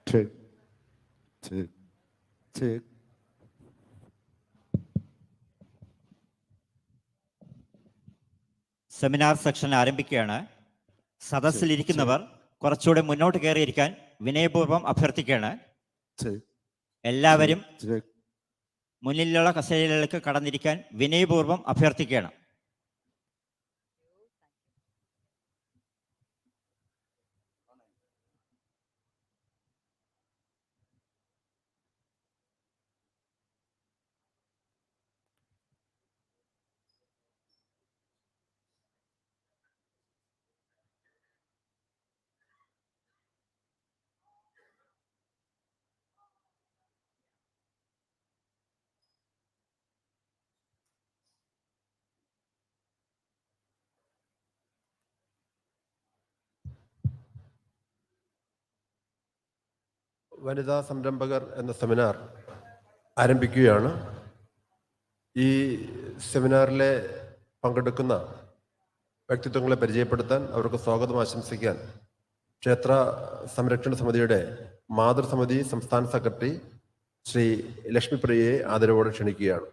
Check. Check. Check. Seminar section ആരംഭിക്കുകയാണ്. സദസ്സിലിരിക്കുന്നവർ കുറച്ചുകൂടെ മുന്നോട്ട് കയറിയിരിക്കാൻ വിനയപൂർവ്വം അഭ്യർത്ഥിക്കുകയാണ്. എല്ലാവരും മുന്നിലുള്ള കസേരയിലേക്ക് കടന്നിരിക്കാൻ വിനയപൂർവ്വം അഭ്യർത്ഥിക്കുകയാണ്. വനിതാ സംരംഭകർ എന്ന സെമിനാർ ആരംഭിക്കുകയാണ്. ഈ സെമിനാറിലെ പങ്കെടുക്കുന്ന വ്യക്തിത്വങ്ങളെ പരിചയപ്പെടുത്താൻ, അവർക്ക് സ്വാഗതം ആശംസിക്കാൻ ക്ഷേത്ര സംരക്ഷണ സമിതിയുടെ മാതൃസമിതി സംസ്ഥാന സെക്രട്ടറി ശ്രീ ലക്ഷ്മിപ്രിയയെ ആദരവോടെ ക്ഷണിക്കുകയാണ്.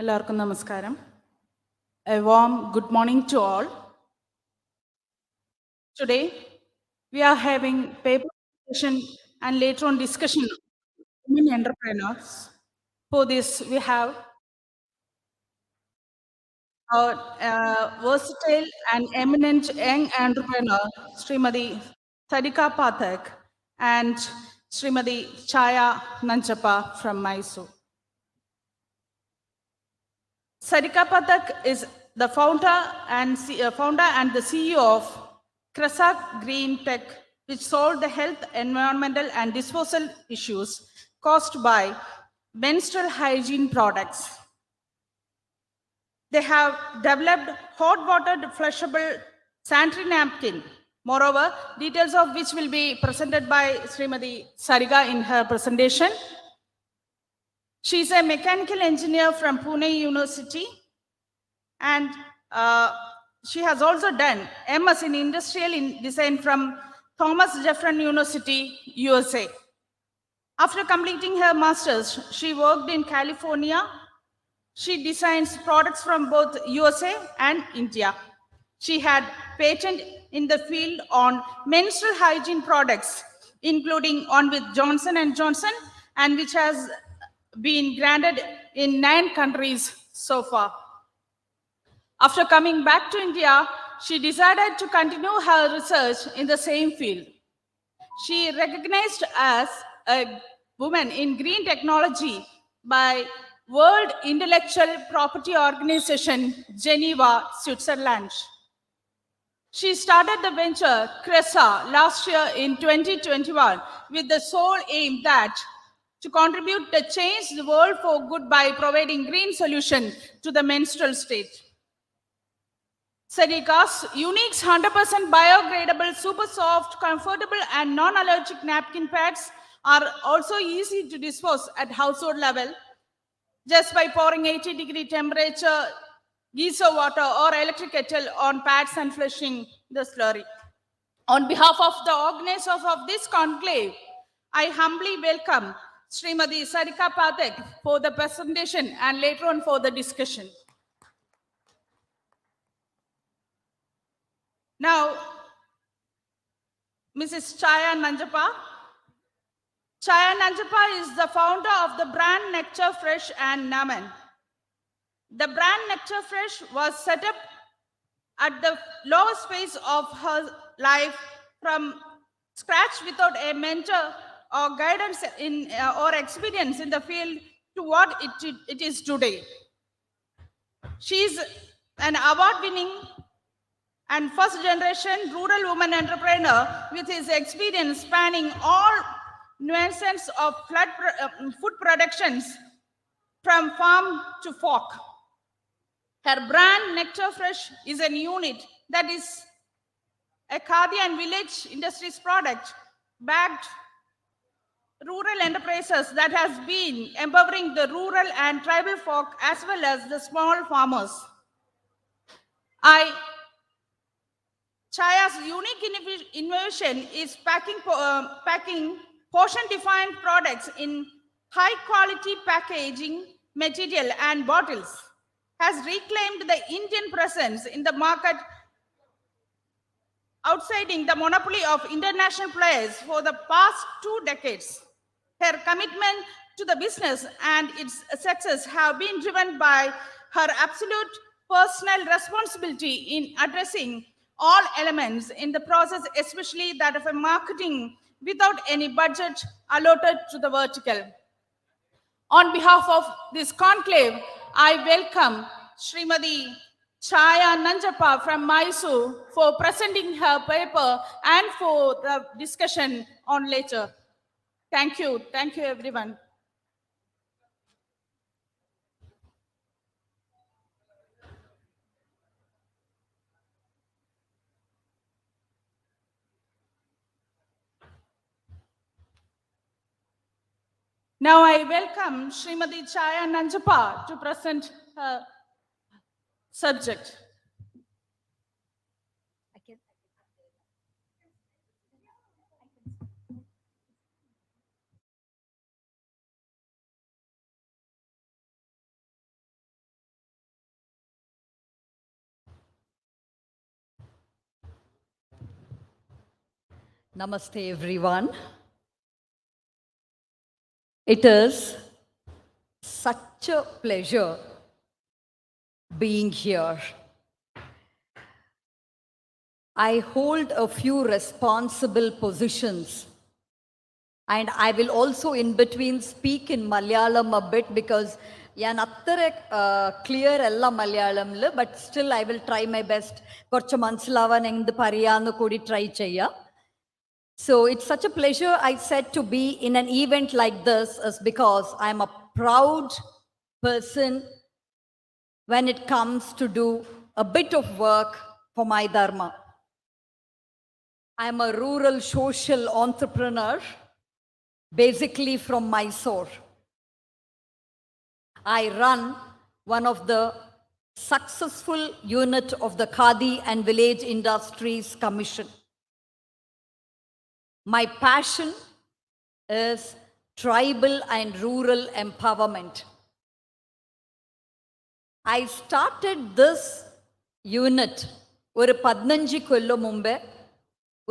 എല്ലാവർക്കും നമസ്കാരം. A warm good morning to all. Today we are having paper session and later on discussion on women entrepreneurs. For this we have our versatile and eminent young entrepreneur Srimati Sarika Pathak and Srimati Chaya Nanchappa from Mysore. Sarika Pathak is the founder and the CEO of Krasa Green Tech, which solved the health, environmental, and disposal issues caused by menstrual hygiene products. They have developed hot water flushable sanitary napkin. Moreover, details of which will be presented by Srimati Sarika in her presentation. She is a mechanical engineer from Pune University, and she has also done MS in Industrial Design from Thomas Jefferson University, USA. After completing her master's, she worked in California. She designs products from both USA and India. She had patent in the field on menstrual hygiene products, including on with Johnson & Johnson, and which has been granted in 9 countries so far. After coming back to India, she decided to continue her research in the same field. She recognized as a woman in green technology by World Intellectual Property Organization, Geneva, Switzerland. She started the venture Kresa last year in 2021 with the sole aim that to contribute to change the world for good by providing green solution to the menstrual state. Sarika's unique 100% biodegradable, super soft, comfortable, and non-allergic napkin pads are also easy to dispose at household level just by pouring 80-degree temperature geyser water or electric kettle on pads and flushing the slurry. On behalf of the organizers of this conclave, I humbly welcome Srimati Sarika Pathak for the presentation and later on for the discussion. Now, Mrs. Chaya Nanchappa. Chaya Nanchappa is the founder of the brand Nectar Fresh and Naman. The brand Nectar Fresh was set up at the lowest phase of her life from scratch without a mentor or guidance in or experience in the field to what it is today. She is an award-winning and first-generation rural woman entrepreneur with his experience spanning all nuances of food productions from farm to fork. Her brand Nectar Fresh is a unit that is a Khadi and village industries product backed rural enterprises that has been empowering the rural and tribal folk as well as the small farmers. Chaya's unique innovation is packing portion-defined products in high-quality packaging material and bottles, has reclaimed the Indian presence in the market, outsiding the monopoly of international players for the past 2 decades. Her commitment to the business and its success have been driven by her absolute personal responsibility in addressing all elements in the process, especially that of a marketing without any budget allotted to the vertical. On behalf of this conclave, I welcome Srimati Chaya Nanjappa from Mysore for presenting her paper and for the discussion on later. Thank you everyone. Now I welcome Srimati Chaya Nanjappa to present her subject. Namaste, everyone. It is such a pleasure being here. I hold a few responsible positions, and I will also in between speak in Malayalam a bit because ഞാൻ അത്ര clear അല്ല മലയാളമിൽ, but still I will try my best കുറച്ച് മനസ്സിലാവാൻ എന്ത് പറയാന്ന് കൂടി try ചെയ്യാം. So it's such a pleasure, I said, to be in an event like this is because I'm a proud person when it comes to do a bit of work for my dharma. I'm a rural social entrepreneur, basically from Mysore. I run one of the successful unit of the Khadi and Village Industries Commission. My passion is tribal and rural empowerment. I started this unit ഒരു 15 കൊല്ലം മുമ്പേ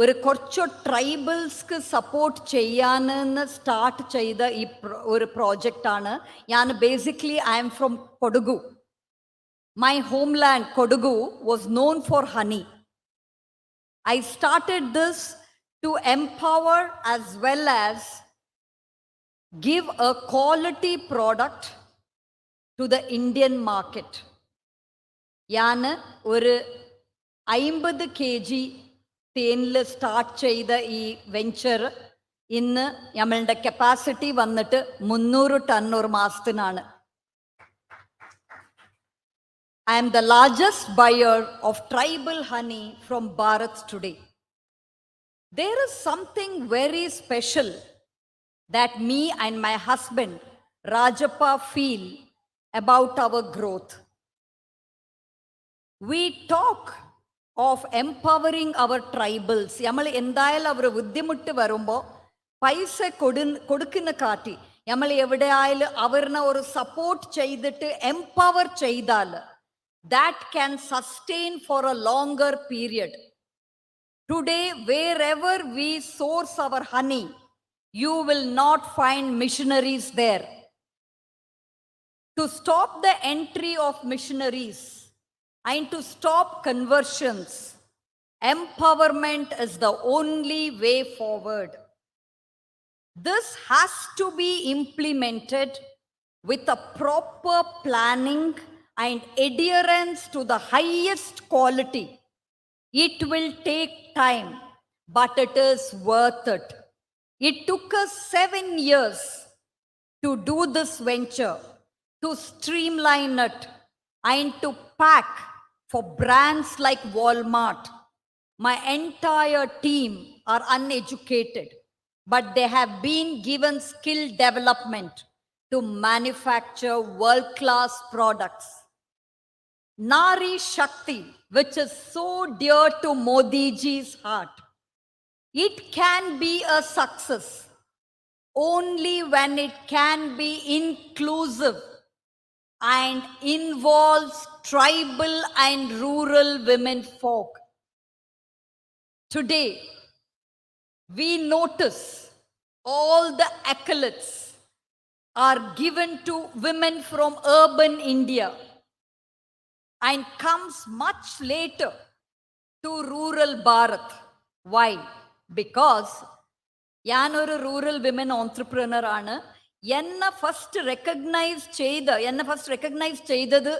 ഒരു കുറച്ച് ട്രൈബൽസ്ക്ക് support ചെയ്യാനെന്ന് start ചെയ്ത ഈ ഒരു പ്രോജക്റ്റാണ്. ഞാൻ basically I am from Kodagu. My homeland Kodagu was known for honey. I started this to empower as well as give a quality product to the Indian market. ഞാൻ ഒരു 50 kg തേനിൽ സ്റ്റാർട്ട് ചെയ്ത ഈ വെഞ്ചർ ഇന്ന് നമ്മളുടെ കപ്പാസിറ്റി വന്നിട്ട് 300 ടൺ ഒരു മാസത്തിനാണ്. I am the largest buyer of tribal honey from Bharat today. There is something very special that me and my husband Rajappa feel about our growth. We talk of empowering our tribals. നമ്മൾ എന്തായാലും അവർ ബുദ്ധിമുട്ട് വരുമ്പോൾ പൈസ കൊടുക്കുന്ന കാട്ടി നമ്മൾ എവിടെ ആയാലും അവരിനെ ഒരു സപ്പോർട്ട് ചെയ്തിട്ട് എംപവർ ചെയ്താൽ that can sustain for a longer period. Today, wherever we source our honey, you will not find missionaries there. To stop the entry of missionaries and to stop conversions, empowerment is the only way forward. This has to be implemented with a proper planning and adherence to the highest quality. It will take time, but it is worth it. It took us 7 years to do this venture, to streamline it, and to pack for brands like Walmart. My entire team are uneducated. but they have been given skill development to manufacture world-class products. Nari Shakti, which is so dear to Modi ji's heart, it can be a success only when it can be inclusive and involves tribal and rural women folk. Today, we notice all the accolades are given to women from urban India and comes much later to rural Bharat. Why? Because ഞാനൊരു rural women entrepreneur ആണ്. എന്നെ first recognise ചെയ്തത്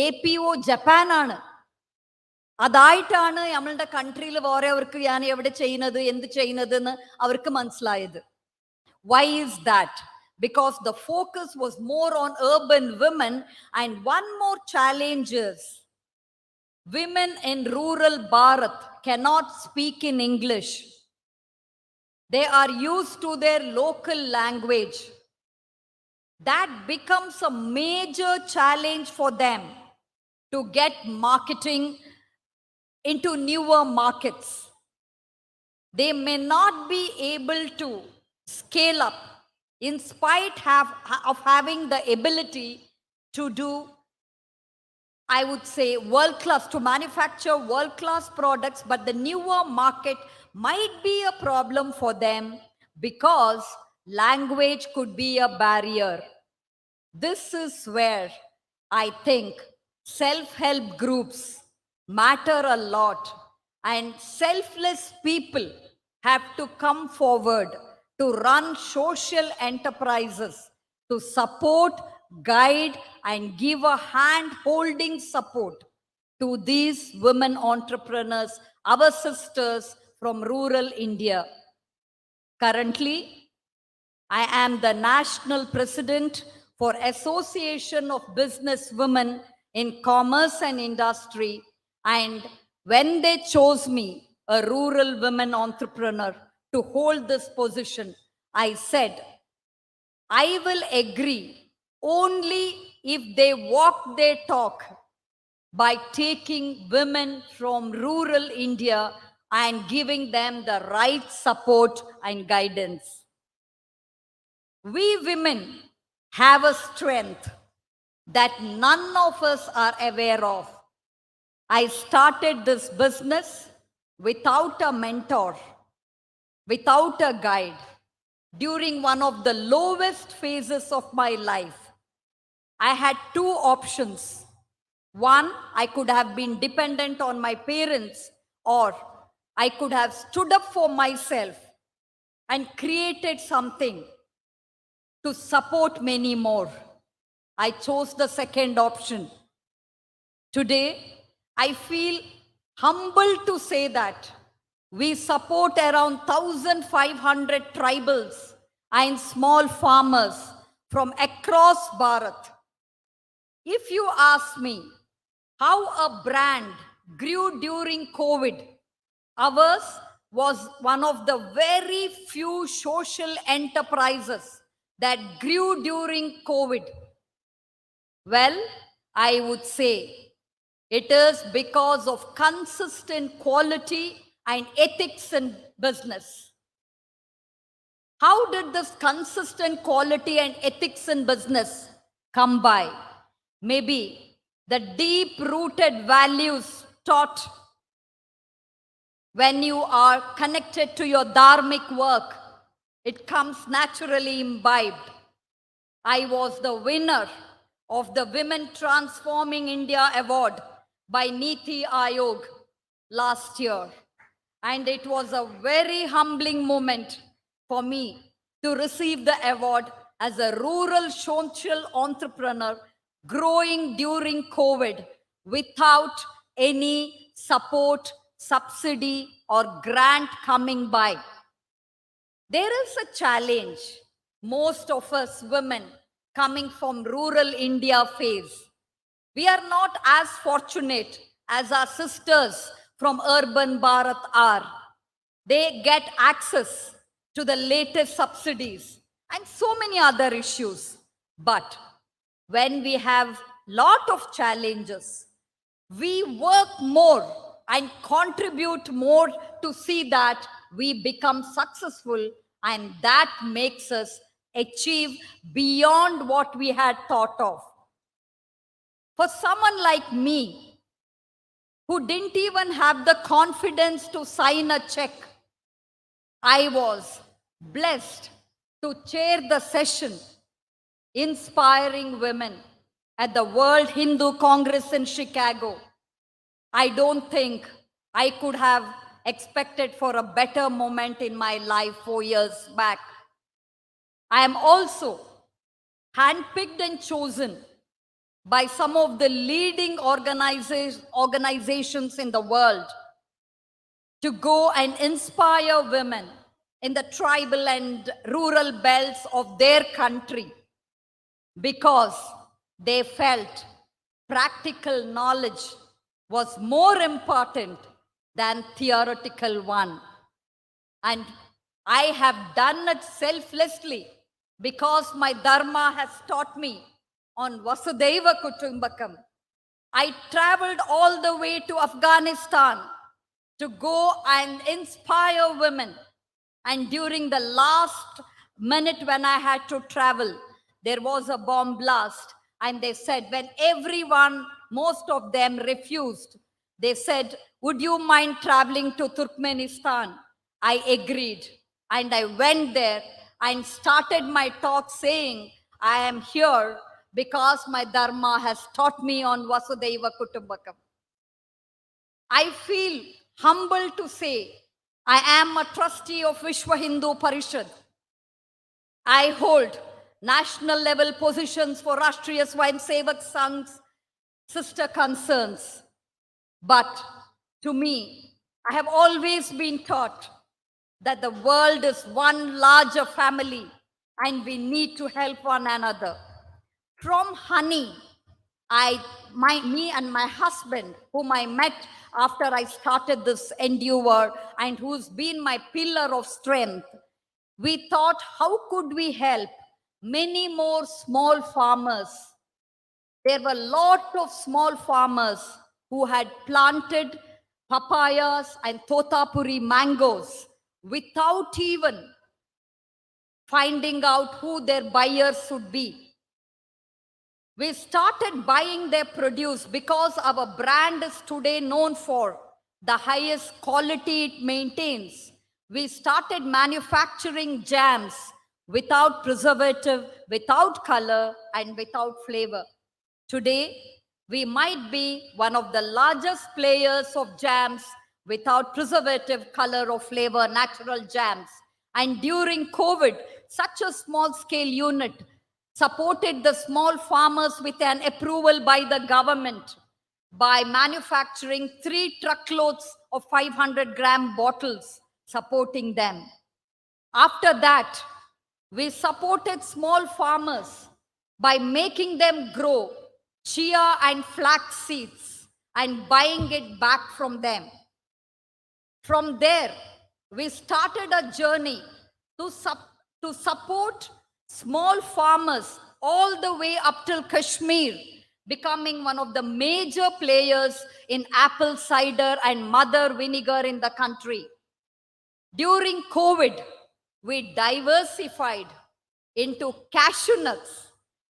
APO ജപ്പാനാണ്. അതായിട്ടാണ് നമ്മളുടെ കൺട്രിയിൽ വേറെ അവർക്ക് ഞാൻ എവിടെ ചെയ്യുന്നത് എന്ത് ചെയ്യുന്നത് എന്ന് അവർക്ക് മനസ്സിലായത്. Why is that? Because the focus was more on urban women, and one more challenge is women in rural Bharat cannot speak in English. They are used to their local language. That becomes a major challenge for them to get marketing into newer markets. They may not be able to scale up in spite of having the ability to do, I would say, world-class, to manufacture world-class products, but the newer market might be a problem for them because language could be a barrier. This is where I think self-help groups matter a lot, and selfless people have to come forward to run social enterprises to support, guide, and give a hand-holding support to these women entrepreneurs, our sisters from rural India. Currently, I am the national president for Association of Business Women in Commerce and Industry, and when they chose me, a rural women entrepreneur, to hold this position, I said, I will agree only if they walk their talk by taking women from rural India and giving them the right support and guidance. We women have a strength that none of us are aware of. I started this business without a mentor, without a guide, during one of the lowest phases of my life. I had two options. One, I could have been dependent on my parents, or I could have stood up for myself and created something to support many more. I chose the second option. Today, I feel humbled to say that we support around 1,500 tribals and small farmers from across Bharat. If you ask me how a brand grew during COVID, ours was one of the very few social enterprises that grew during COVID. Well, I would say it is because of consistent quality and ethics in business. How did this consistent quality and ethics in business come by? Maybe the deep-rooted values taught when you are connected to your dharmic work. It comes naturally imbibed. I was the winner of the Women Transforming India Award by Niti Aayog last year. And it was a very humbling moment for me to receive the award as a rural social entrepreneur growing during COVID without any support, subsidy, or grant coming by. There is a challenge most of us women coming from rural India face. We are not as fortunate as our sisters from urban Bharat are. They get access to the latest subsidies and so many other issues. But when we have lot of challenges, we work more and contribute more to see that we become successful, and that makes us achieve beyond what we had thought of. For someone like me, who didn't even have the confidence to sign a check, I was blessed to chair the session inspiring women at the World Hindu Congress in Chicago. I don't think I could have expected for a better moment in my life 4 years back. I am also handpicked and chosen by some of the leading organizations in the world to go and inspire women in the tribal and rural belts of their country, because they felt practical knowledge was more important than theoretical one. And I have done it selflessly because my dharma has taught me on Vasudhaiva Kutumbakam. I traveled all the way to Afghanistan to go and inspire women. And during the last minute when I had to travel, there was a bomb blast. And they said, when everyone, most of them refused, they said, would you mind traveling to Turkmenistan? I agreed. And I went there and started my talk saying, I am here because my dharma has taught me on Vasudhaiva Kutumbakam. I feel humbled to say I am a trustee of Vishwa Hindu Parishad. I hold national level positions for Rashtriya Swayamsevak Sangh's sister concerns. But to me, I have always been taught that the world is one larger family and we need to help one another. From honey, me and my husband, whom I met after I started this endeavor and who's been my pillar of strength, we thought, how could we help many more small farmers? There were a lot of small farmers who had planted papayas and Ananthapuri mangoes without even finding out who their buyers should be. We started buying their produce because our brand is today known for the highest quality it maintains. We started manufacturing jams without preservative, without color, and without flavor. Today, we might be one of the largest players of jams without preservative, color, or flavor, natural jams. And during COVID, such a small scale unit supported the small farmers with an approval by the government by manufacturing 3 truckloads of 500-gram bottles, supporting them. After that, we supported small farmers by making them grow chia and flax seeds and buying it back from them. From there, we started a journey to support small farmers all the way up till Kashmir, becoming one of the major players in apple cider and mother vinegar in the country. During COVID, we diversified into cashew nuts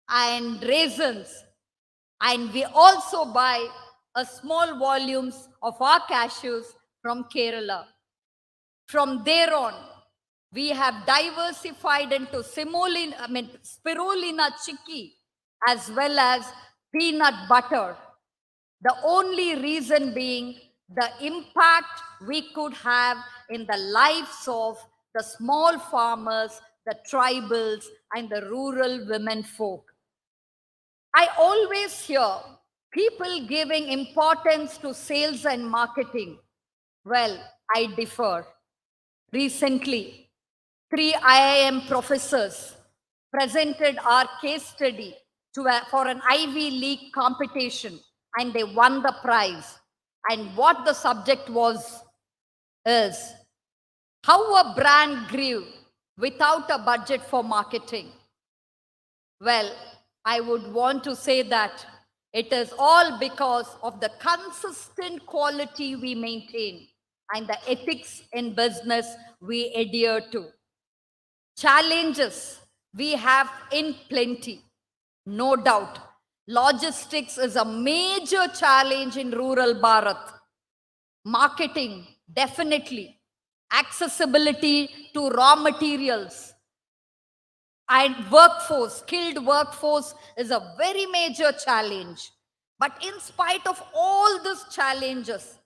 and raisins, and we also buy a small volumes of our cashews from Kerala. From there on, we have diversified into spirulina chicky as well as peanut butter. The only reason being the impact we could have in the lives of the small farmers, the tribals, and the rural women folk. I always hear people giving importance to sales and marketing. Well, I differ. Recently, 3 IIM professors presented our case study for an Ivy League competition, and they won the prize. And what the subject was is how a brand grew without a budget for marketing? Well, I would want to say that it is all because of the consistent quality we maintain and the ethics in business we adhere to. Challenges we have in plenty, no doubt. Logistics is a major challenge in rural Bharat. Marketing, definitely. Accessibility to raw materials and workforce, skilled workforce is a very major challenge. But in spite of all these challenges,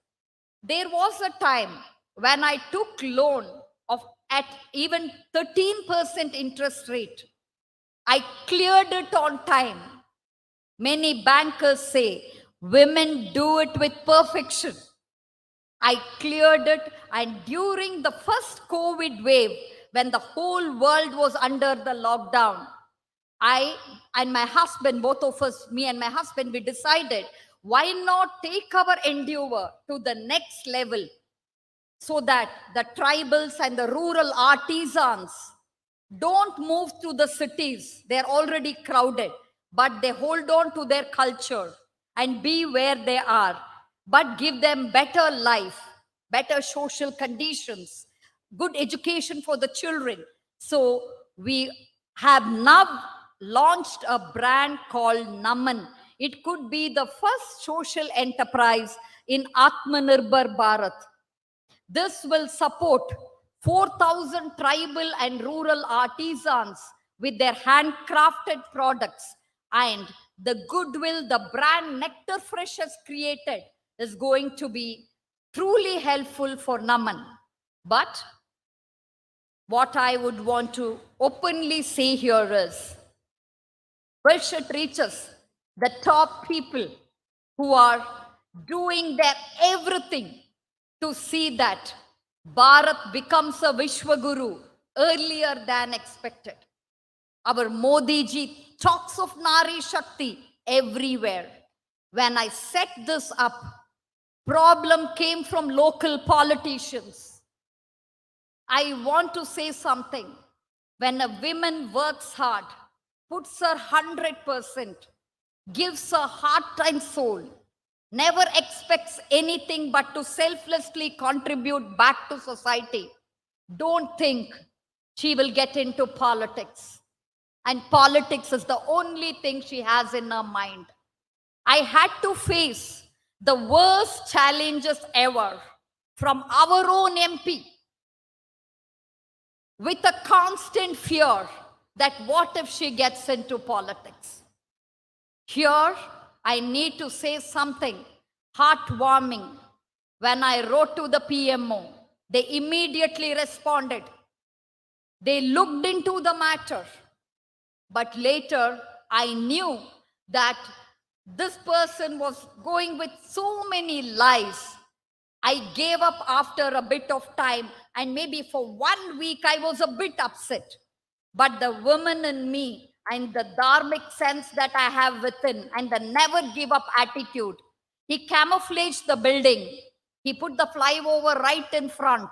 there was a time when I took loan of at even 13% interest rate. I cleared it on time. Many bankers say women do it with perfection. I cleared it, and during the first COVID wave, when the whole world was under the lockdown, I and my husband, both of us, me and my husband, we decided, why not take our endeavor to the next level so that the tribals and the rural artisans don't move to the cities. They're already crowded, but they hold on to their culture and be where they are, but give them better life, better social conditions, good education for the children. So we have now launched a brand called Naman. It could be the first social enterprise in Atmanirbhar Bharat. This will support 4,000 tribal and rural artisans with their handcrafted products, and the goodwill the brand Nectar Fresh has created is going to be truly helpful for Naman. But what I would want to openly say here is, we should reach us, the top people who are doing their everything to see that Bharat becomes a Vishwaguru earlier than expected. Our Modi ji talks of Nari Shakti everywhere. When I set this up, problem came from local politicians. I want to say something. When a woman works hard, puts her 100%, gives her heart and soul, never expects anything but to selflessly contribute back to society, don't think she will get into politics. And politics is the only thing she has in her mind. I had to face the worst challenges ever from our own MP, with a constant fear that what if she gets into politics? Here, I need to say something heartwarming. When I wrote to the PMO, they immediately responded. They looked into the matter. But later, I knew that this person was going with so many lies. I gave up after a bit of time, and maybe for 1 week I was a bit upset. But the woman in me and the dharmic sense that I have within and the never give up attitude, he camouflaged the building. He put the flyover right in front.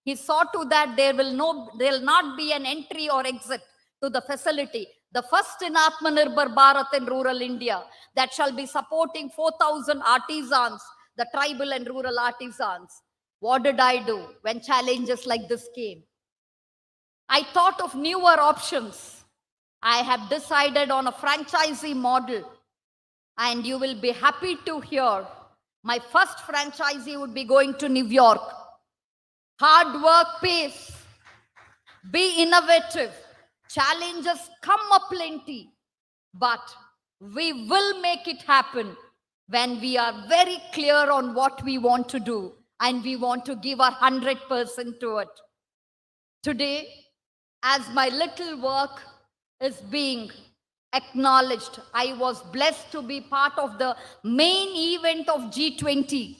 He saw to that there will not be an entry or exit to the facility. The first in Atmanirbhar Bharat in rural India that shall be supporting 4,000 artisans, the tribal and rural artisans. What did I do when challenges like this came? I thought of newer options. I have decided on a franchisee model, and you will be happy to hear my first franchisee would be going to New York. Hard work pays. Be innovative. Challenges come up plenty, but we will make it happen when we are very clear on what we want to do and we want to give our 100% to it. Today, as my little work is being acknowledged, I was blessed to be part of the main event of G20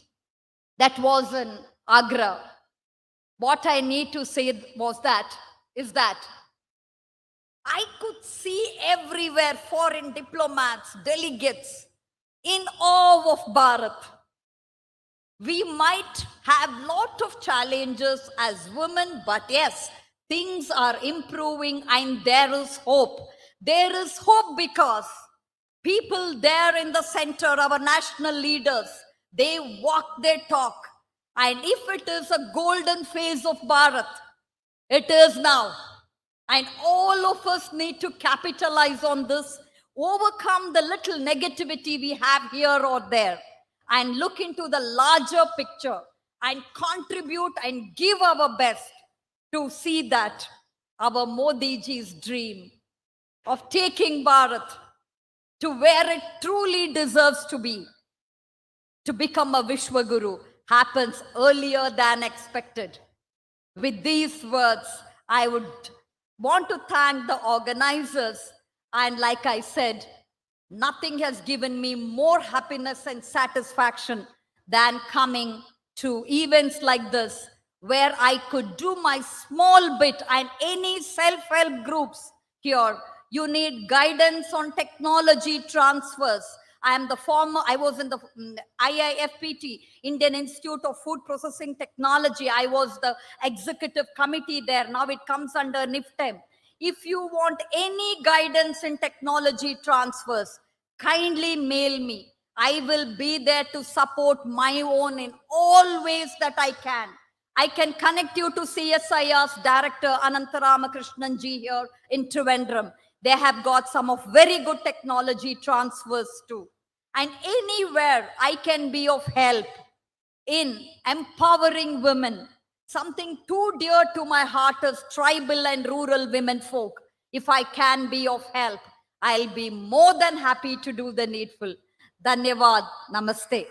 that was in Agra. What I need to say is that I could see everywhere foreign diplomats, delegates in awe of Bharat. We might have lot of challenges as women, but yes, things are improving and there is hope. There is hope because people there in the center, our national leaders, they walk their talk. And if it is a golden phase of Bharat, it is now. And all of us need to capitalize on this, overcome the little negativity we have here or there, and look into the larger picture and contribute and give our best to see that our Modi ji's dream of taking Bharat to where it truly deserves to be, to become a Vishwaguru, happens earlier than expected. With these words, I would want to thank the organizers. And like I said, nothing has given me more happiness and satisfaction than coming to events like this, where I could do my small bit. And any self-help groups here, you need guidance on technology transfers. I was in the IIFPT, Indian Institute of Food Processing Technology. I was the executive committee there. Now it comes under NIFTEM. If you want any guidance in technology transfers, kindly mail me. I will be there to support my own in all ways that I can. I can connect you to CSIR's director, Ananthapuri ji here in Trivandrum. They have got some of very good technology transfers too. And anywhere I can be of help in empowering women, something too dear to my heart is tribal and rural women folk. If I can be of help, I'll be more than happy to do the needful. Dhanyavad. Namaste.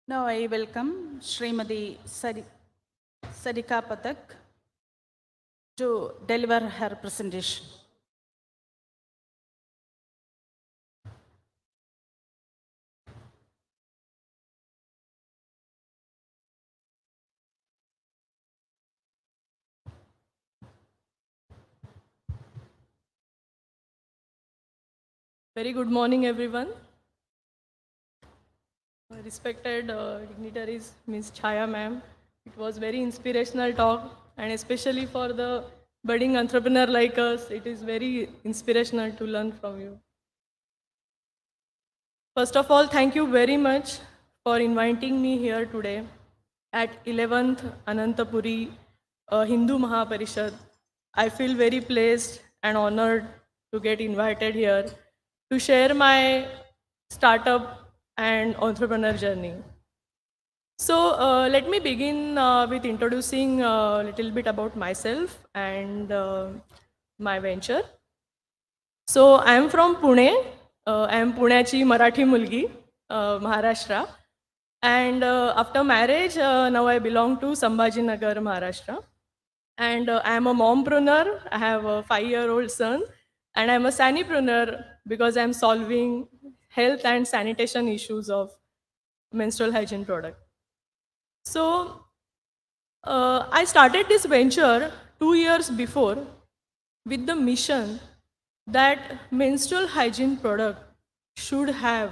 Now I welcome Srimati Sarika Pathak to deliver her presentation. Very good morning, everyone. Respected dignitaries, Ms. Chaya ma'am, it was very inspirational talk, and especially for the budding entrepreneur like us, it is very inspirational to learn from you. First of all, thank you very much for inviting me here today at 11th Ananthapuri Hindu Mahaparishad. I feel very blessed and honored to get invited here to share my startup and entrepreneur journey. So let me begin with introducing a little bit about myself and my venture. So I am from Pune. I am Punechi Marathi Mulgi, Maharashtra. And after marriage, now I belong to Sambhajinagar, Maharashtra. And I am a mompreneur. I have a 5-year-old son. And I'm a sanipreneur because I'm solving health and sanitation issues of menstrual hygiene product. So I started this venture 2 years before with the mission that menstrual hygiene product should have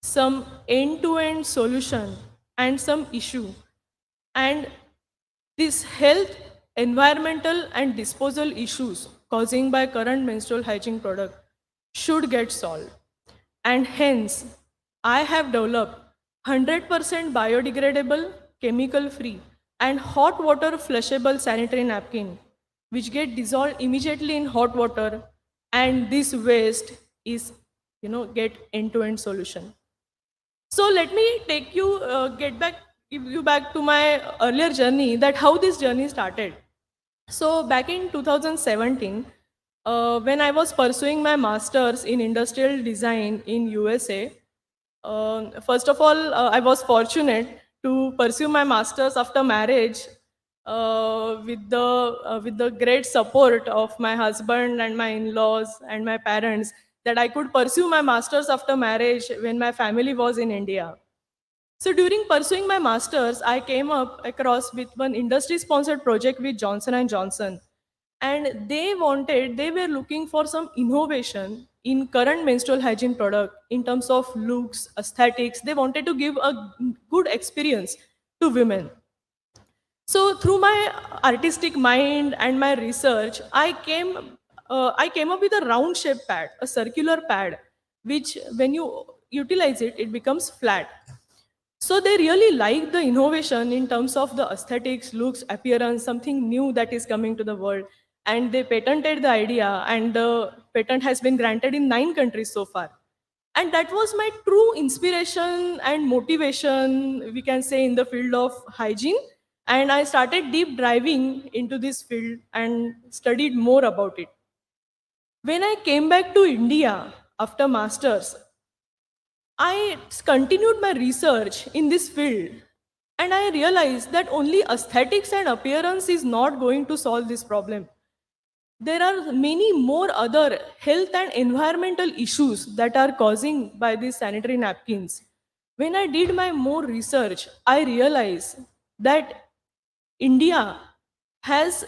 some end-to-end solution and some issue. And these health, environmental and disposal issues causing by current menstrual hygiene product should get solved. And hence, I have developed 100% biodegradable, chemical-free, and hot water flushable sanitary napkin, which get dissolved immediately in hot water, and this waste is, get end-to-end solution. So let me take you, give you back to my earlier journey, that how this journey started. So back in 2017, when I was pursuing my master's in industrial design in USA, first of all, I was fortunate to pursue my master's after marriage with the great support of my husband and my in-laws and my parents, that I could pursue my master's after marriage when my family was in India. So during pursuing my master's, I came up across with one industry-sponsored project with Johnson & Johnson, and they were looking for some innovation in current menstrual hygiene product in terms of looks, aesthetics. They wanted to give a good experience to women. So through my artistic mind and my research, I came up with a round shaped pad, a circular pad, which when you utilize it, it becomes flat. So they really like the innovation in terms of the aesthetics, looks, appearance, something new that is coming to the world. And they patented the idea, and the patent has been granted in 9 countries so far. And that was my true inspiration and motivation, we can say, in the field of hygiene. And I started deep diving into this field and studied more about it. When I came back to India after masters, I continued my research in this field, and I realized that only aesthetics and appearance is not going to solve this problem. There are many more other health and environmental issues that are causing by these sanitary napkins. When I did my more research, I realized that India has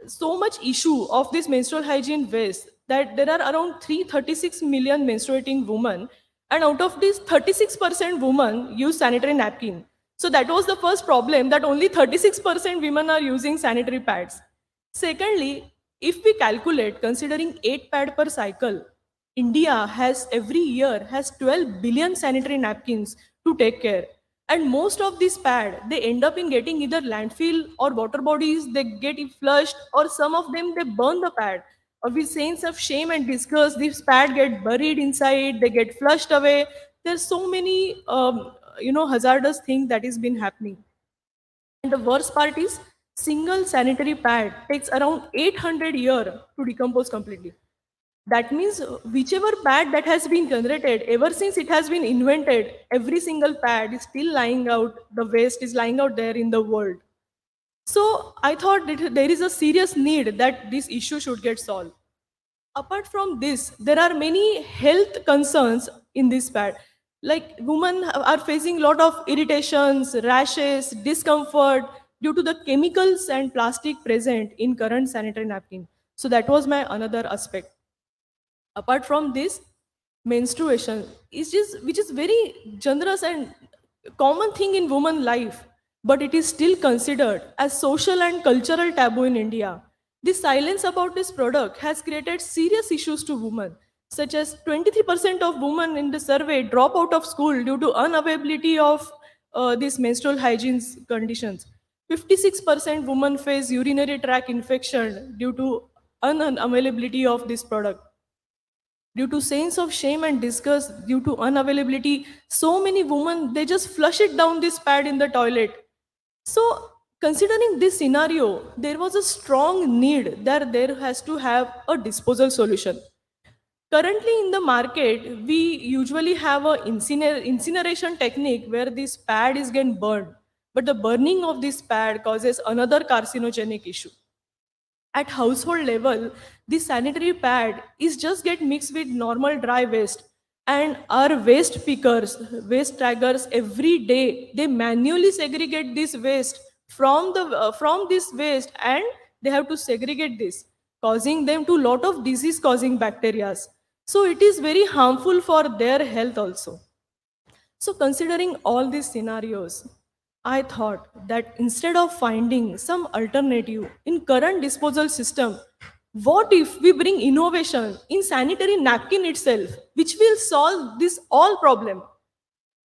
so much issue of this menstrual hygiene waste that there are around 336 million menstruating women, and out of these 36% women use sanitary napkin. So that was the first problem, that only 36% women are using sanitary pads. Secondly, if we calculate considering 8 pad per cycle, India has every year has 12 billion sanitary napkins to take care. And most of these pad, they end up in getting either landfill or water bodies, they get it flushed, or some of them they burn the pad. Or with sense of shame and disgust, this pad get buried inside, they get flushed away. There's so many hazardous things that is been happening. And the worst part is single sanitary pad takes around 800 years to decompose completely. That means whichever pad that has been generated, ever since it has been invented, every single pad is still lying out, the waste is lying out there in the world. So I thought that there is a serious need that this issue should get solved. Apart from this, there are many health concerns in this pad. Like women are facing a lot of irritations, rashes, discomfort due to the chemicals and plastic present in current sanitary napkin. So that was my another aspect. Apart from this, menstruation is just which is very generous and common thing in woman life, but it is still considered as social and cultural taboo in India. The silence about this product has created serious issues to women, such as 23% of women in the survey drop out of school due to unavailability of these menstrual hygiene conditions. 56% women face urinary tract infection due to unavailability of this product. Due to sense of shame and disgust, due to unavailability, so many women they just flush it down this pad in the toilet. So considering this scenario, there was a strong need that there has to have a disposal solution. Currently in the market, we usually have a incineration technique where this pad is getting burned, but the burning of this pad causes another carcinogenic issue. At household level, the sanitary pad is just get mixed with normal dry waste, and our waste pickers, waste trackers, every day they manually segregate this waste from this waste, and they have to segregate this, causing them to lot of disease causing bacteria. So it is very harmful for their health also. So, considering all these scenarios, I thought that instead of finding some alternative in current disposal system, what if we bring innovation in sanitary napkin itself, which will solve this all problem?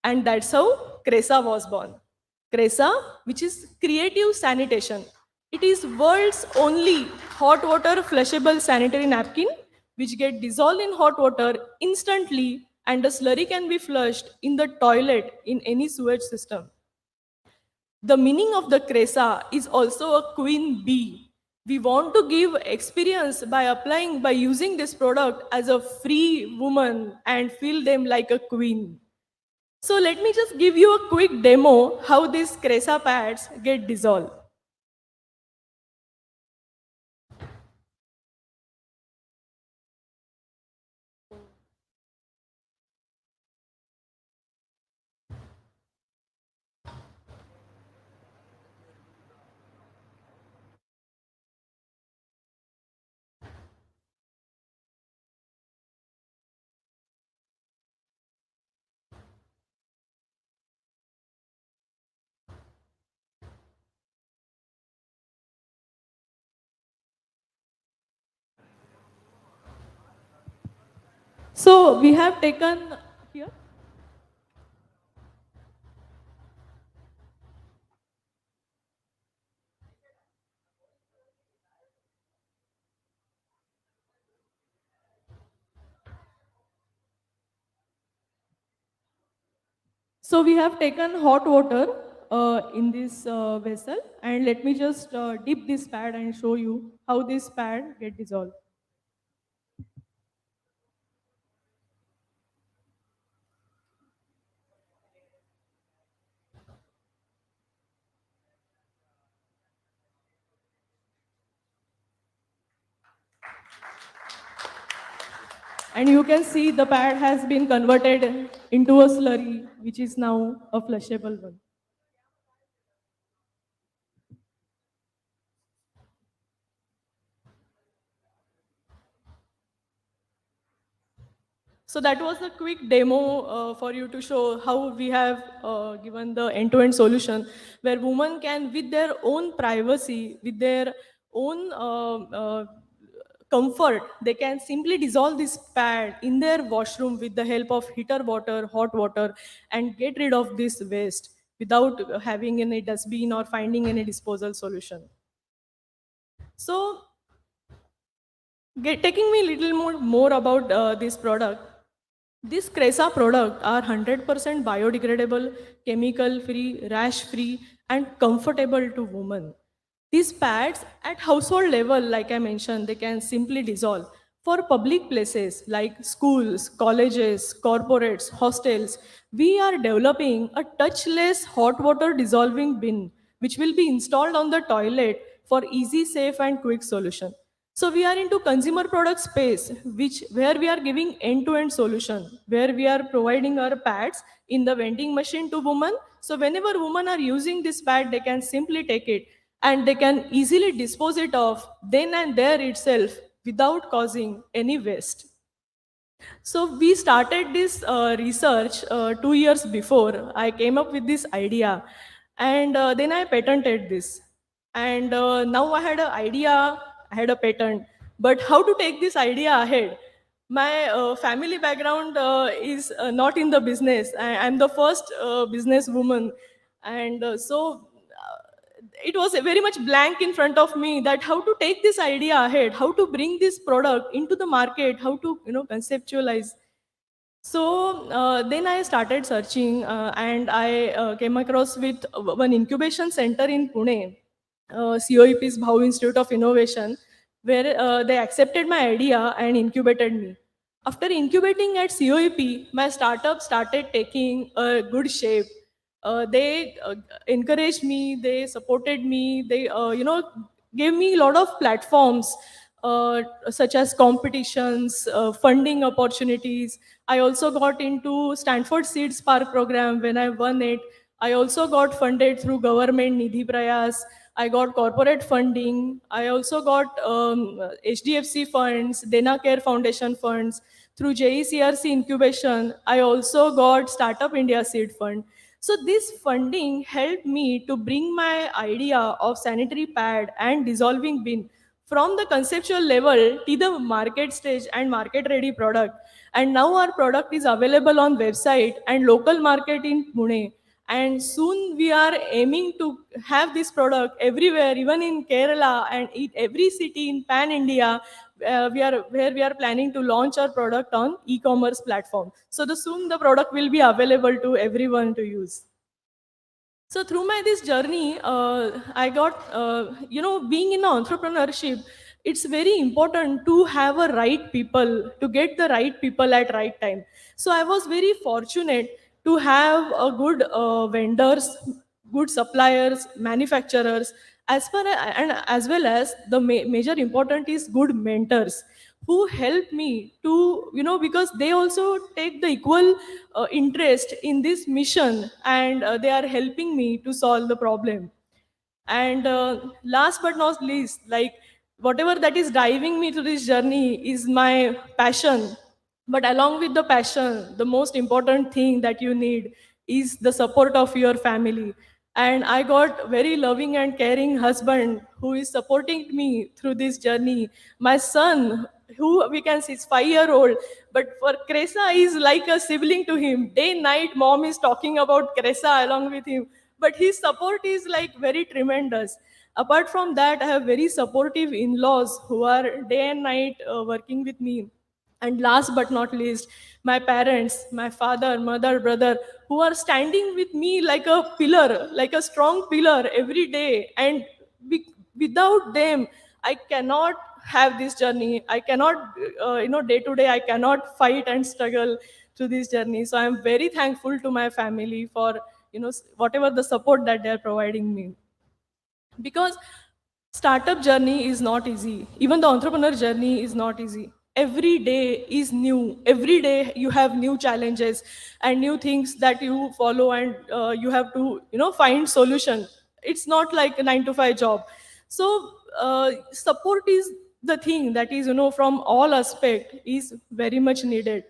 And that's how Cresa was born. Cresa, which is creative sanitation. It is world's only hot water flushable sanitary napkin which get dissolved in hot water instantly, and the slurry can be flushed in the toilet in any sewage system. The meaning of the Cresa is also a queen bee. We want to give experience by using this product as a free woman and feel them like a queen. So let me just give you a quick demo how these Cresa pads get dissolved. So we have taken here. So we have taken hot water in this vessel, and let me just dip this pad and show you how this pad get dissolved. And you can see the pad has been converted into a slurry, which is now a flushable one. So that was a quick demo for you to show how we have given the end-to-end solution where women can, with their own privacy, with their own comfort, they can simply dissolve this pad in their washroom with the help of heater water, hot water, and get rid of this waste without having any dustbin or finding any disposal solution. So taking me a little more about this product, this Cresa product are 100% biodegradable, chemical-free, rash-free, and comfortable to women. These pads at household level, like I mentioned, they can simply dissolve. For public places like schools, colleges, corporates, hostels, we are developing a touchless hot water dissolving bin, which will be installed on the toilet for easy, safe, and quick solution. So we are into consumer product space, where we are giving end-to-end solution, where we are providing our pads in the vending machine to women. So whenever women are using this pad, they can simply take it and they can easily dispose it off then and there itself without causing any waste. So we started this research 2 years before. I came up with this idea, and then I patented this. And now I had an idea, I had a patent. But how to take this idea ahead? My family background is not in the business. I'm the first businesswoman, and it was very much blank in front of me that how to take this idea ahead, how to bring this product into the market, how to conceptualize. So then I started searching, and I came across with one incubation center in Pune, COEP's Bhau Institute of Innovation, where they accepted my idea and incubated me. After incubating at COEP, my startup started taking a good shape. They encouraged me, they supported me, they gave me a lot of platforms such as competitions, funding opportunities. I also got into Stanford Seed Spark program when I won it. I also got funded through government Nidhi Prayas. I got corporate funding. I also got HDFC funds, Dena Care Foundation funds. Through JECRC incubation, I also got Startup India Seed Fund. So this funding helped me to bring my idea of sanitary pad and dissolving bin from the conceptual level to the market stage and market ready product. And now our product is available on website and local market in Pune. And soon we are aiming to have this product everywhere, even in Kerala and in every city in Pan India, where we are planning to launch our product on e-commerce platform. So soon the product will be available to everyone to use. So through my this journey, I got, being in entrepreneurship, it's very important to have a right people, to get the right people at right time. So I was very fortunate to have a good vendors, good suppliers, manufacturers, and as well as the major important is good mentors who help me to, because they also take the equal interest in this mission, and they are helping me to solve the problem. And last but not least, like whatever that is driving me to this journey is my passion. But along with the passion, the most important thing that you need is the support of your family. And I got very loving and caring husband who is supporting me through this journey. My son, who we can see is 5-year-old, but for Kresa is like a sibling to him. Day night, mom is talking about Kresa along with him. But his support is like very tremendous. Apart from that, I have very supportive in-laws who are day and night working with me. And last but not least, my parents, my father, mother, brother, who are standing with me like a pillar, like a strong pillar every day. And without them, I cannot have this journey. I cannot, day to day, I cannot fight and struggle through this journey. So I'm very thankful to my family for, whatever the support that they're providing me. Because startup journey is not easy. Even the entrepreneur journey is not easy. Every day is new. Every day you have new challenges and new things that you follow, and you have to find solution. It's not like a 9 to 5 job. So support is the thing that is from all aspect is very much needed.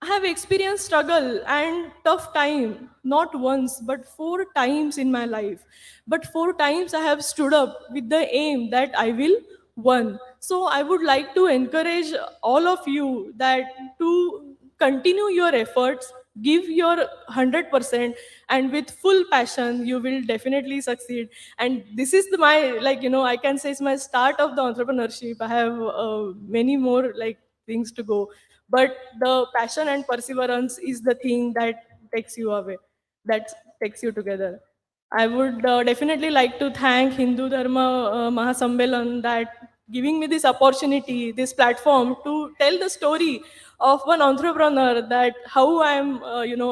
I have experienced struggle and tough time, not once, but 4 times in my life. But 4 times I have stood up with the aim that I will win. So I would like to encourage all of you that to continue your efforts, give your 100%, and with full passion, you will definitely succeed. And this is my, I can say it's my start of the entrepreneurship. I have many more things to go, but the passion and perseverance is the thing that takes you away, that takes you together. I would definitely like to thank Hindu Dharma Mahasammelan that giving me this opportunity, this platform to tell the story of one entrepreneur, that how I'm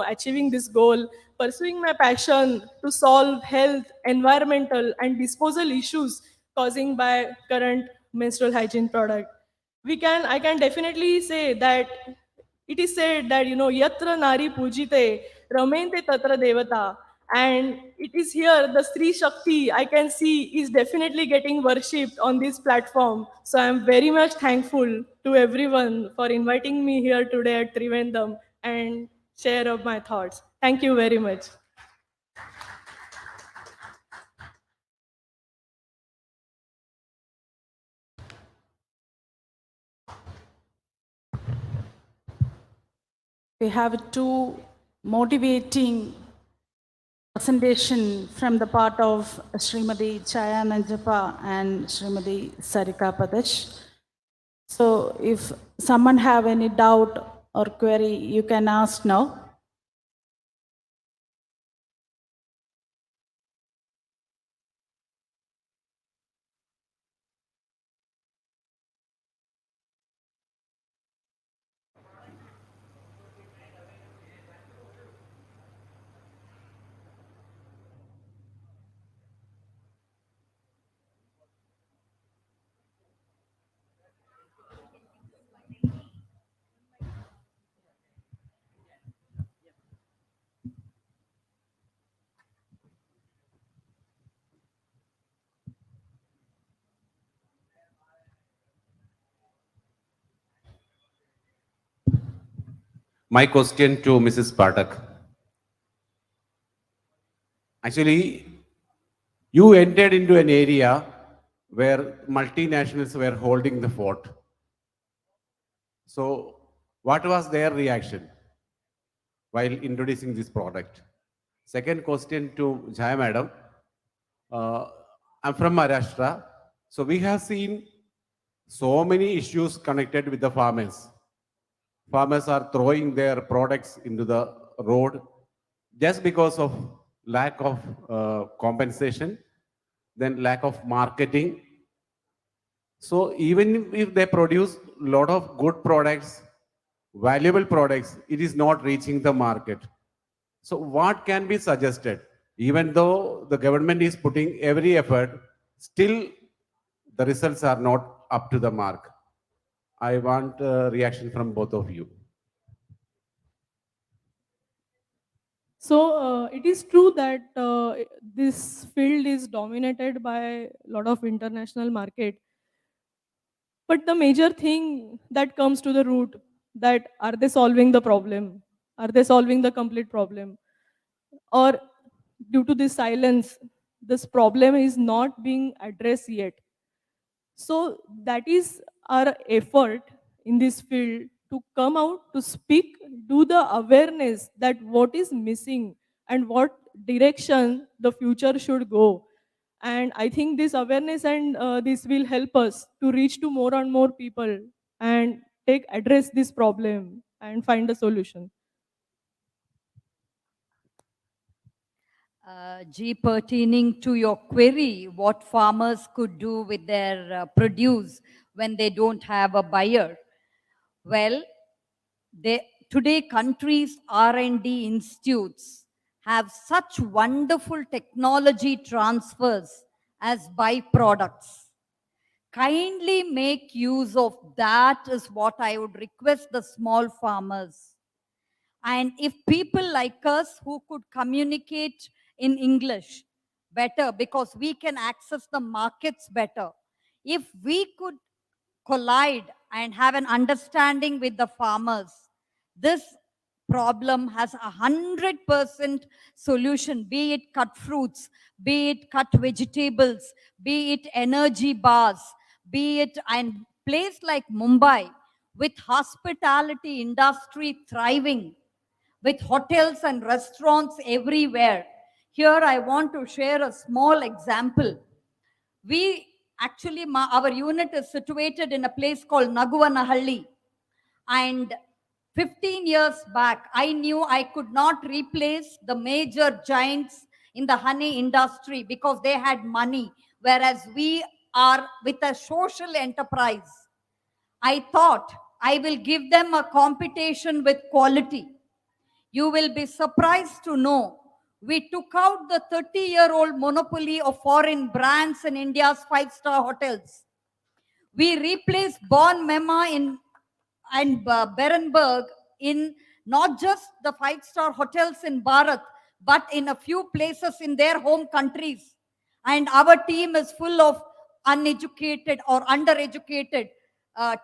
achieving this goal, pursuing my passion to solve health, environmental and disposal issues causing by current menstrual hygiene product. I can definitely say that it is said that yatra nari pujite ramente tatra devata, and it is here the Sri Shakti I can see is definitely getting worshipped on this platform. So I am very much thankful to everyone for inviting me here today at Trivandrum and share of my thoughts. Thank you very much. We have two motivating presentation from the part of Srimati Chaya Nanjapa and Srimati Sarika Padesh. So if someone have any doubt or query, you can ask now. My question to Mrs. Patak. Actually, you entered into an area where multinationals were holding the fort. So, what was their reaction while introducing this product? Second question to Jaya Madam. I'm from Maharashtra. So, we have seen so many issues connected with the farmers. Farmers are throwing their products into the road just because of lack of compensation, then lack of marketing. So even if they produce a lot of good products, valuable products, it is not reaching the market. So what can be suggested? Even though the government is putting every effort, still the results are not up to the mark. I want a reaction from both of you. So it is true that this field is dominated by a lot of international market. But the major thing that comes to the root, that are they solving the problem? Are they solving the complete problem? Or due to this silence, this problem is not being addressed yet. So that is our effort in this field to come out, to speak, do the awareness that what is missing and what direction the future should go. And I think this awareness and this will help us to reach to more and more people and address this problem and find a solution. G, pertaining to your query, what farmers could do with their produce when they don't have a buyer. Well, today countries' R&D institutes have such wonderful technology transfers as byproducts. Kindly make use of that is what I would request the small farmers. And if people like us who could communicate in English better, because we can access the markets better, if we could collide and have an understanding with the farmers, this problem has 100% solution, be it cut fruits, be it cut vegetables, be it energy bars, be it and place like Mumbai with hospitality industry thriving, with hotels and restaurants everywhere. Here I want to share a small example. We actually, our unit is situated in a place called Naguvanahalli. And 15 years back, I knew I could not replace the major giants in the honey industry because they had money, whereas we are with a social enterprise. I thought I will give them a competition with quality. You will be surprised to know we took out the 30-year-old monopoly of foreign brands in India's five-star hotels. We replaced Bon Mema and Berenberg in not just the five-star hotels in Bharat, but in a few places in their home countries. And our team is full of uneducated or undereducated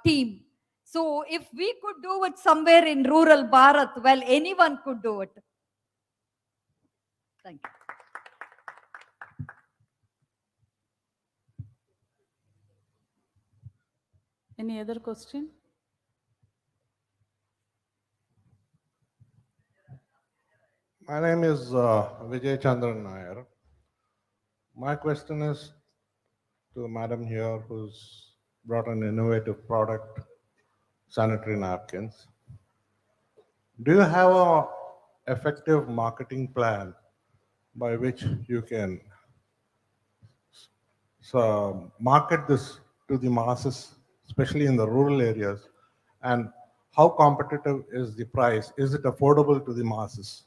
team. So if we could do it somewhere in rural Bharat, well, anyone could do it. Thank you. Any other question? My name is Vijay Chandran Nair. My question is to Madam here who's brought an innovative product, sanitary napkins. Do you have a effective marketing plan by which you can market this to the masses, especially in the rural areas? And how competitive is the price? Is it affordable to the masses?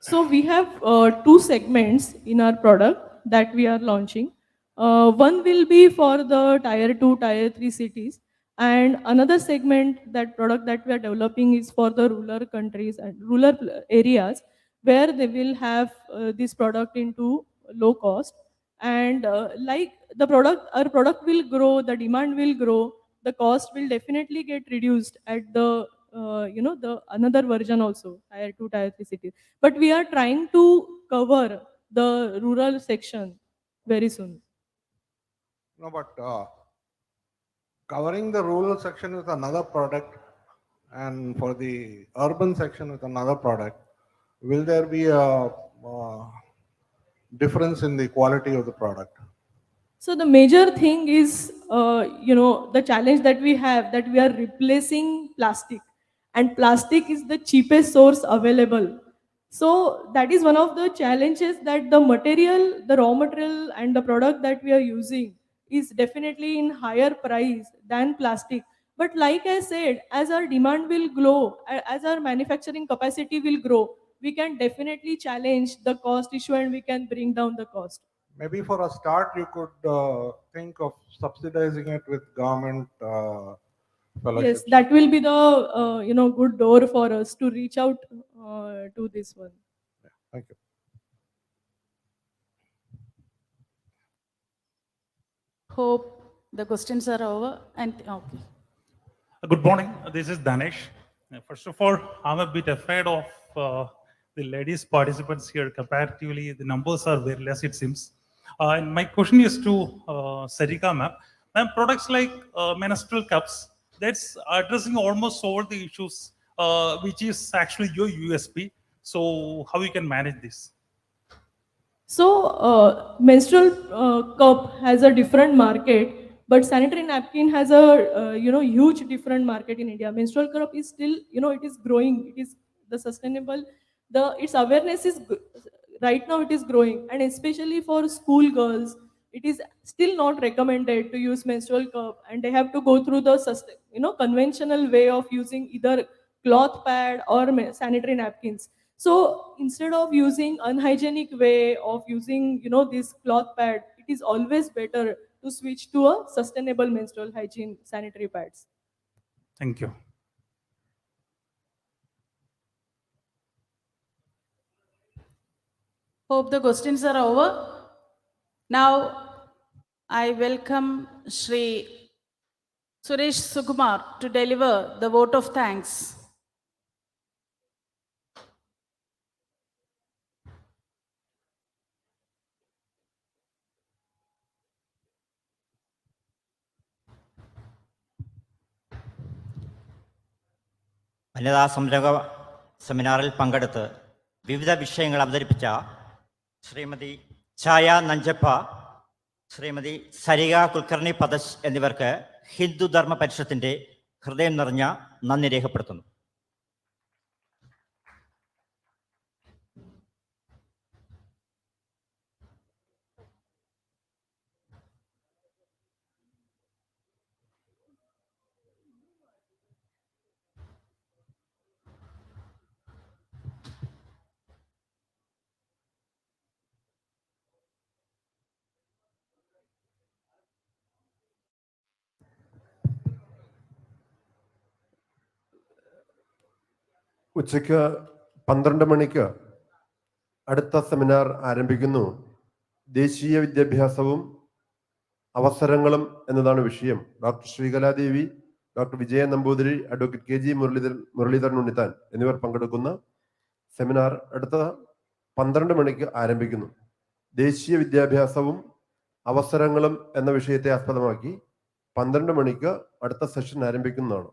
So we have two segments in our product that we are launching. One will be for the tier 2, tier 3 cities. And another segment, that product that we are developing is for the rural countries and rural areas where they will have this product into low cost. And like the product, our product will grow, the demand will grow, the cost will definitely get reduced at the the another version also, tier 2, tier 3 cities. But we are trying to cover the rural section very soon. No, but covering the rural section with another product and for the urban section with another product, will there be a difference in the quality of the product? So the major thing is, the challenge that we have, that we are replacing plastic, and plastic is the cheapest source available. So that is one of the challenges, that the material, the raw material and the product that we are using is definitely in higher price than plastic. But like I said, as our demand will grow, as our manufacturing capacity will grow, we can definitely challenge the cost issue and we can bring down the cost. Maybe for a start, you could think of subsidizing it with government fellowships. Yes, that will be the good door for us to reach out to this one. Yeah, thank you. Hope the questions are over. And okay. Good morning. This is Danesh. First of all, I'm a bit afraid of the ladies participants here, comparatively, the numbers are very less, it seems. And my question is to Sarika ma'am. Ma'am, products like menstrual cups, that's addressing almost all the issues, which is actually your USP. So how you can manage this? So, menstrual cup has a different market, but sanitary napkin has a huge different market in India. Menstrual cup is still, it is growing. It is the sustainable. Its awareness is right now it is growing, and especially for school girls, it is still not recommended to use menstrual cup, and they have to go through the conventional way of using either cloth pad or sanitary napkins. So instead of using unhygienic way of using, this cloth pad, it is always better to switch to a sustainable menstrual hygiene sanitary pads. Thank you. Hope the questions are over. Now, I welcome Shri Suresh Sukumar to deliver the vote of thanks. വനിതാ സംരംഭ സെമിനാറിൽ പങ്കെടുത്ത് വിവിധ വിഷയങ്ങൾ അവതരിപ്പിച്ച ശ്രീമതി ഛായ നഞ്ചപ്പ, ശ്രീമതി സരിക കുൽക്കർണി പദശ് എന്നിവർക്ക് ഹിന്ദു ധർമ്മ പരിഷത്തിന്റെ ഹൃദയം നിറഞ്ഞ നന്ദി രേഖപ്പെടുത്തുന്നു. ഉച്ചയ്ക്ക് 12 മണിക്ക് അടുത്ത സെമിനാർ ആരംഭിക്കുന്നു. ദേശീയ വിദ്യാഭ്യാസവും അവസരങ്ങളും എന്നതാണ് വിഷയം. Doctor Sreekaladevi, doctor Vijaya Namboothiri, advocate K G Muraleedharan Unnithan എന്നിവർ പങ്കെടുക്കുന്ന സെമിനാർ അടുത്ത 12 മണിക്ക് ആരംഭിക്കുന്നു. ദേശീയ വിദ്യാഭ്യാസവും അവസരങ്ങളും എന്ന വിഷയത്തെ ആസ്പദമാക്കി 12 മണിക്ക് അടുത്ത സെഷൻ ആരംഭിക്കുന്നതാണ്.